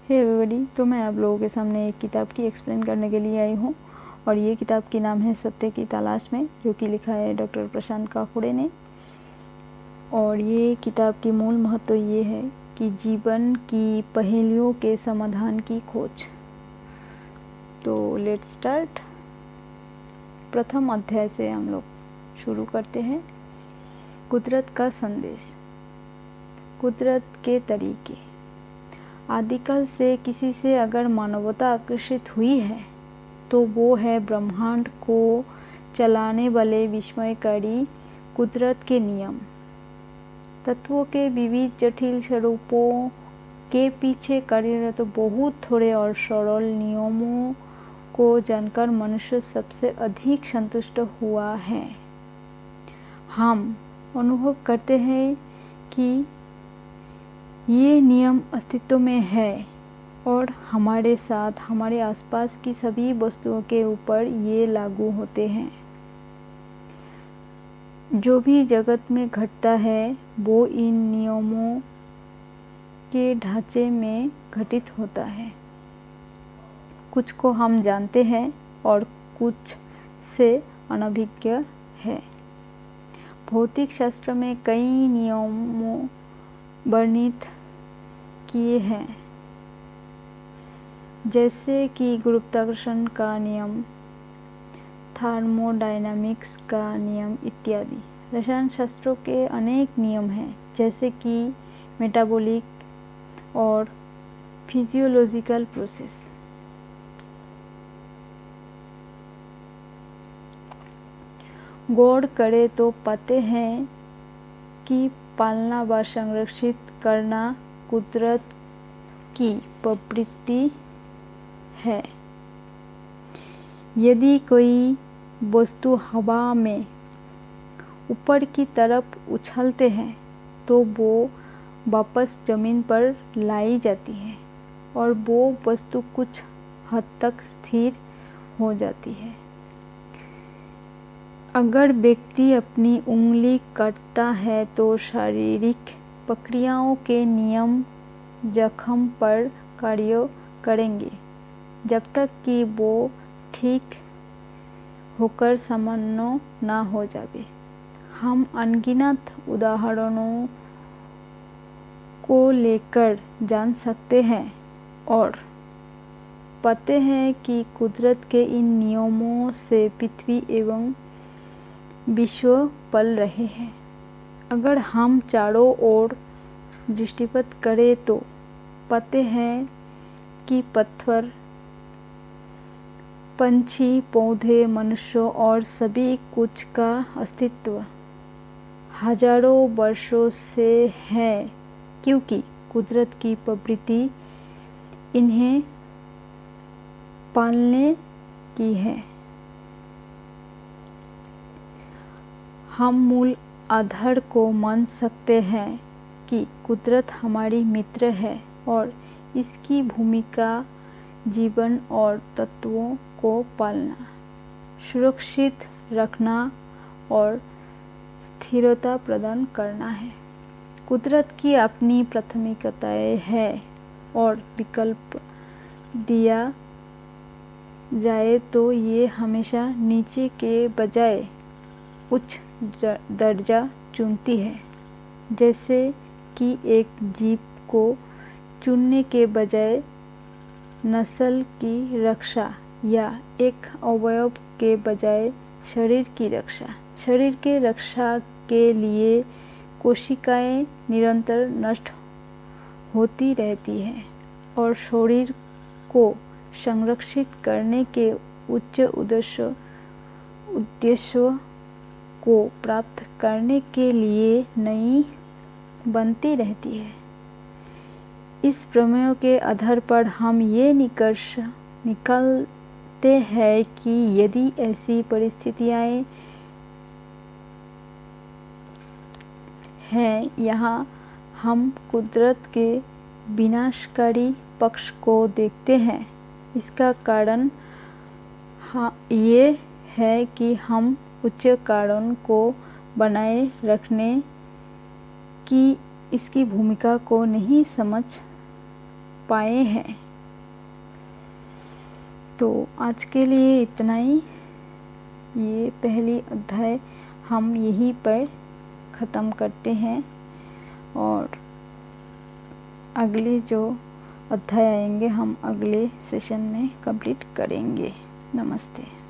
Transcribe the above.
Hey everybody, तो मैं आप लोगों के सामने एक किताब की एक्सप्लेन करने के लिए आई हूँ और ये किताब की नाम है सत्य की तलाश में, जो कि लिखा है डॉक्टर प्रशांत काकुड़े ने। और ये किताब की मूल महत्व ये है कि जीवन की पहेलियों के समाधान की खोज। तो लेट्स स्टार्ट। प्रथम अध्याय से हम लोग शुरू करते हैं। कुदरत का संदेश। कुदरत के तरीके। आदिकाल से किसी से अगर मानवता आकर्षित हुई है तो वो है ब्रह्मांड को चलाने वाले विस्मयकारी कुदरत के नियम। तत्वों के विविध जटिल स्वरूपों के पीछे कार्यरत बहुत थोड़े और सरल नियमों को जानकर मनुष्य सबसे अधिक संतुष्ट हुआ है। हम अनुभव करते हैं कि ये नियम अस्तित्व में है और हमारे साथ हमारे आसपास की सभी वस्तुओं के ऊपर ये लागू होते हैं। जो भी जगत में घटता है वो इन नियमों के ढांचे में घटित होता है। कुछ को हम जानते हैं और कुछ से अनभिज्ञ है। भौतिक शास्त्र में कई नियमों वर्णित किए हैं, जैसे कि गुरुत्वाकर्षण का नियम, थर्मोडायनामिक्स का नियम इत्यादि। रसायन शास्त्रों के अनेक नियम हैं, जैसे कि मेटाबॉलिक और फिजियोलॉजिकल प्रोसेस। गौर करें तो पाते हैं कि पालना व संरक्षित करना कुदरत की प्रवृत्ति है। यदि कोई वस्तु हवा में ऊपर की तरफ उछलते हैं तो वो वापस ज़मीन पर लाई जाती है और वो वस्तु कुछ हद तक स्थिर हो जाती है। अगर व्यक्ति अपनी उंगली काटता है तो शारीरिक प्रक्रियाओं के नियम जख्म पर कार्य करेंगे जब तक कि वो ठीक होकर सामान्य ना हो जाए। हम अनगिनत उदाहरणों को लेकर जान सकते हैं और पाते हैं कि कुदरत के इन नियमों से पृथ्वी एवं विश्व पल रहे हैं। अगर हम चारों ओर दृष्टिपात करें तो पाते हैं कि पत्थर, पंछी, पौधे, मनुष्य और सभी कुछ का अस्तित्व हजारों वर्षों से है, क्योंकि कुदरत की प्रवृत्ति इन्हें पालने की है। हम मूल आधार को मान सकते हैं कि कुदरत हमारी मित्र है और इसकी भूमिका जीवन और तत्वों को पालना, सुरक्षित रखना और स्थिरता प्रदान करना है। कुदरत की अपनी प्राथमिकताएं हैं और विकल्प दिया जाए तो ये हमेशा नीचे के बजाय उच्च दर्जा चुनती है, जैसे कि एक जीव को चुनने के बजाय नस्ल की रक्षा या एक अवयव के बजाय शरीर की रक्षा। शरीर के रक्षा के लिए कोशिकाएं निरंतर नष्ट होती रहती हैं और शरीर को संरक्षित करने के उच्च उद्देश्य को प्राप्त करने के लिए नई बनती रहती है। इस प्रमेय के आधार पर हम ये निष्कर्ष निकालते हैं कि यदि ऐसी परिस्थितियां हैं, यहाँ हम कुदरत के विनाशकारी पक्ष को देखते हैं। इसका कारण ये है कि हम उच्च कारण को बनाए रखने की इसकी भूमिका को नहीं समझ पाए हैं। तो आज के लिए इतना ही। ये पहली अध्याय हम यहीं पर ख़त्म करते हैं और अगले जो अध्याय आएंगे हम अगले सेशन में कंप्लीट करेंगे। नमस्ते।